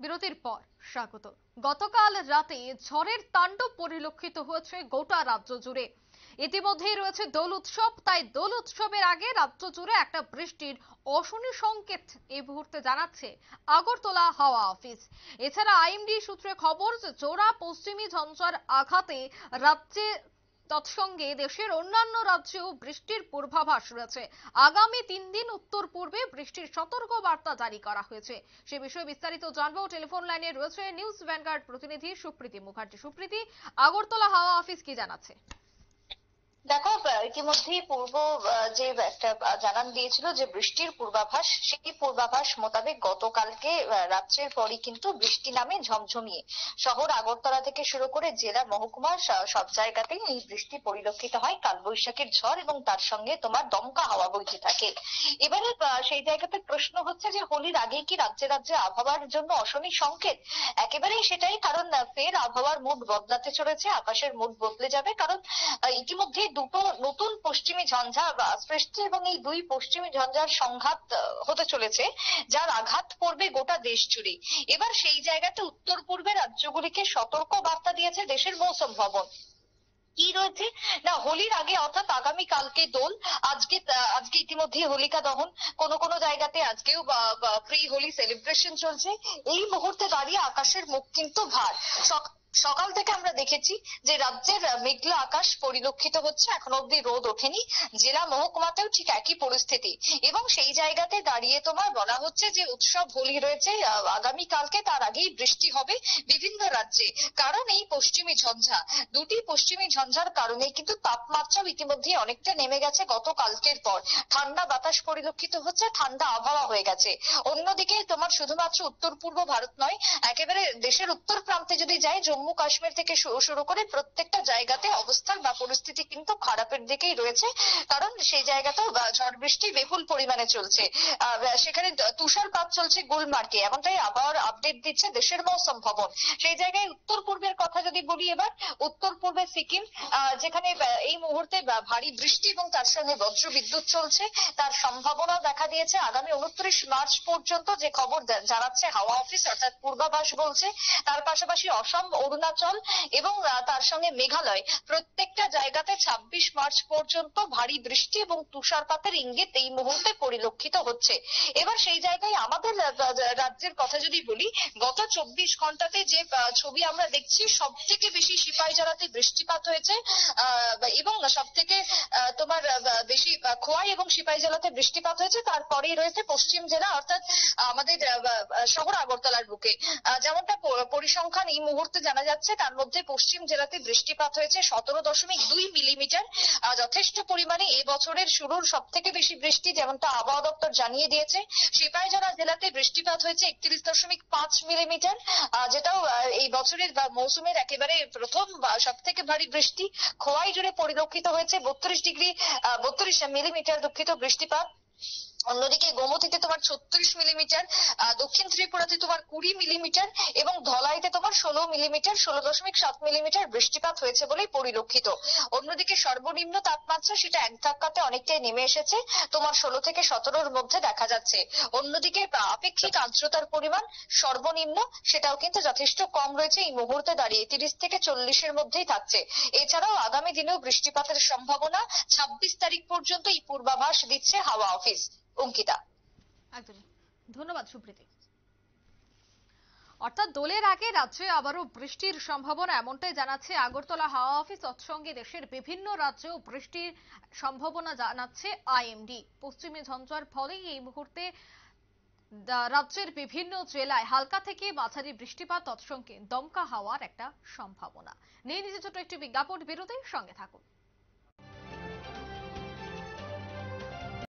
বিরতির পর স্বাগত। গতকাল রাতে ঝড়ের তাণ্ডব পরিলক্ষিত হয়েছে গোটা রাজ্য জুড়ে। ইতিমধ্যেই রয়েছে দোল উৎসব, তাই দোল উৎসবের আগে রাজ্য জুড়ে একটা বৃষ্টির অশনি সংকেত এই মুহূর্তে জানাচ্ছে আগরতলা হাওয়া অফিস। এছাড়া আইএমডি সূত্রে খবর যে জোড়া পশ্চিমী ঝঞ্ঝার আঘাতে রাজ্যে তৎসঙ্গে দেশের অন্যান্য রাজ্যেও বৃষ্টির পূর্বাভাস রয়েছে। আগামী 3 দিন উত্তর পূর্বে বৃষ্টির সতর্ক বার্তা জারি করা হয়েছে। সে বিষয়ে বিস্তারিত জানবো। টেলিফোন লাইনে রয়েছে নিউজ ভ্যানগার্ড প্রতিনিধি সুপ্রীতি মুখার্জি। সুপ্রীতি, আগরতলা হাওয়া অফিস কি জানাচ্ছে? দেখো, ইতিমধ্যেই পূর্ব যে একটা জানান দিয়েছিল যে বৃষ্টির পূর্বাভাস, সেই পূর্বাভাস মোতাবেক গতকালকে রাত্রের পরই কিন্তু বৃষ্টি নামে ঝমঝমিয়ে শহর আগরতলা থেকে শুরু করে জেলা মহকুমার সব জায়গাতেই এই বৃষ্টি পরিলক্ষিত হয়। কালবৈশাখীর ঝড় এবং তার সঙ্গে তোমার দমকা হাওয়া বইতে থাকে। এবারে সেই জায়গাতে প্রশ্ন হচ্ছে যে হোলির আগেই কি রাজ্যে রাজ্যে আবহাওয়ার জন্য অশনি সংকেত? একেবারেই সেটাই, কারণ ফের আবহাওয়ার মুড বদলাতে চলেছে, আকাশের মুড বদলে যাবে। কারণ ইতিমধ্যে দুটো নতুন পশ্চিমী ঝঞ্ঝা সৃষ্টি এবং এই দুই পশ্চিমী ঝঞ্ঝার সংঘাত হতে চলেছে, যার আঘাত পড়বে গোটা দেশ জুড়ে। এবার সেই জায়গাতে উত্তর পূর্বের রাজ্যগুলিকে সতর্ক বার্তা দিয়েছে দেশের মৌসুম ভবন। কি রয়েছে না, হোলির আগে অর্থাৎ আগামী কালকে দোল, আজকে আজকে ইতিমধ্যে হোলিকা দহন, কোন কোন জায়গাতে আজকেও প্রি হোলি সেলিব্রেশন চলছে। এই মুহূর্তে দাঁড়িয়ে আকাশের মুখ কিন্তু ভার। সকাল থেকে আমরা দেখেছি যে রাজ্যের মেঘলা আকাশ পরিলক্ষিত হচ্ছে, এখনো অব্দি রোদ ওঠেনি। জেলা মহকুমাতেও ঠিক একই পরিস্থিতি, এবং সেই জায়গাতে দাঁড়িয়ে তোমার বলা হচ্ছে যে উৎসব হোলি রয়েছে আগামী কালকে, তার আগেই বৃষ্টি হবে বিভিন্ন রাজ্যে। কারণ এই পশ্চিমী ঝঞ্ঝা, দুটি পশ্চিমী ঝঞ্ঝার কারণে কিন্তু তাপমাত্রাও ইতিমধ্যে অনেকটা নেমে গেছে গতকালকের পর। ঠান্ডা বাতাস পরিলক্ষিত হচ্ছে, ঠান্ডা আবহাওয়া হয়ে গেছে। অন্যদিকে তোমার শুধুমাত্র উত্তর পূর্ব ভারত নয়, একেবারে দেশের উত্তর প্রান্তে যদি যাই, জম্মু কাশ্মীর থেকে শুরু করে প্রত্যেকটা জায়গাতে অবস্থান বা পরিস্থিতি কিন্তু খারাপের দিকেই রয়েছে। কারণ সেই জায়গাতেও ঝড় বৃষ্টি বিপুল পরিমাণে চলছে। সেখানে তুষারপাত চলছে গুলমার্গে, এমনটাই আবহাওয়ার আপডেট দিচ্ছে দেশের মৌসুম ভবন। সেই জায়গায় উত্তর পূর্বের কথা যদি বলি, এবার উত্তর পূর্বে সিকিম, যেখানে এই মুহূর্তে ভারী বৃষ্টি এবং তার সঙ্গে বজ্র বিদ্যুৎ চলছে, তার সম্ভাবনা দেখা দিয়েছে আগামী 29 মার্চ পর্যন্ত, যে খবর জানাচ্ছে হাওয়া অফিস অর্থাৎ পূর্বাভাস বলছে। তার পাশাপাশি অসম, অরুণাচল এবং তার সঙ্গে মেঘালয়, প্রত্যেকটা জায়গাতে 26 মার্চ পর্যন্ত ভারী বৃষ্টি এবং তুষারপাতের ইঙ্গিত এই মুহূর্তে পরিলক্ষিত হচ্ছে। এবার সেই জায়গায় আমাদের রাজ্যের কথা যদি বলি, গত 24 ঘন্টাতে যে ছবি আমরা দেখছি, সব থেকে বেশি সিপাহীজলাতে বৃষ্টিপাত হয়েছে, এবং সব থেকে তোমার বেশি খোয়াই এবং সিপাহীজলাতে বৃষ্টিপাত হয়েছে। তারপরেই রয়েছে পশ্চিম জেলা অর্থাৎ আমাদের শহর আগরতলার বুকে। যেমনটা পরিসংখ্যান এই মুহূর্তে জানা যাচ্ছে, তার মধ্যে পশ্চিম জেলাতে বৃষ্টিপাত হয়েছে 17.2 মিলিমিটার, যথেষ্ট পরিমাণে এবছরের শুরুর সব থেকে বেশি বৃষ্টি, যেমনটা আবহাওয়া দপ্তর জানিয়ে দিয়েছে। সিপাহীজলা জেলাতে বৃষ্টিপাত হয়েছে 31.5 মিলিমিটার, যেটাও এই বছরের বা মৌসুমের একেবারে প্রথম সব থেকে ভারী বৃষ্টি। খোয়াই জুড়ে পরিলক্ষিত হয়েছে 32 মিলিমিটার দুঃখিত বৃষ্টিপাত। অন্যদিকে গোমতীতে তোমার 36 মিলিমিটার, দক্ষিণ ত্রিপুরাতে তোমার 20 মিলিমিটার এবং ধলাইতে তোমার 16 মিলিমিটার, 16.7 মিলিমিটার বৃষ্টিপাত হয়েছে বলেই পরিলক্ষিত। অন্যদিকে সর্বনিম্ন তাপমাত্রা সেটা এক ধাক্কাতে অনেকটাই নেমে এসেছে, তোমার 16 থেকে 17-র মধ্যে দেখা যাচ্ছে। অন্যদিকে আপেক্ষিক আর্দ্রতার পরিমাণ সর্বনিম্ন সেটাও কিন্তু যথেষ্ট কম রয়েছে, এই মুহূর্তে দাঁড়িয়ে 30 থেকে 40-এর মধ্যেই থাকছে। এছাড়াও আগামী দিনেও বৃষ্টিপাতের সম্ভাবনা 26 তারিখ পর্যন্ত এই পূর্বাভাস দিচ্ছে হাওয়া অফিস। অঙ্কিতা, একদমই ধন্যবাদ সুপ্রীতি। অর্থাৎ দোলের আগে রাজ্যে আবারও বৃষ্টির সম্ভাবনা, এমনটাই জানাচ্ছে আগরতলা হাওয়া অফিস। তৎসঙ্গে দেশের বিভিন্ন রাজ্যেও বৃষ্টির সম্ভাবনা জানাচ্ছে আইএমডি। পশ্চিমী ঝঞ্ঝার ফলে এই মুহূর্তে রাজ্যের বিভিন্ন জেলায় হালকা থেকে মাঝারি বৃষ্টিপাত, তৎসঙ্গে দমকা হাওয়ার একটা সম্ভাবনা। নিয়ে নিচে ছোট একটি বিজ্ঞাপন বিরতির সঙ্গে থাকুন।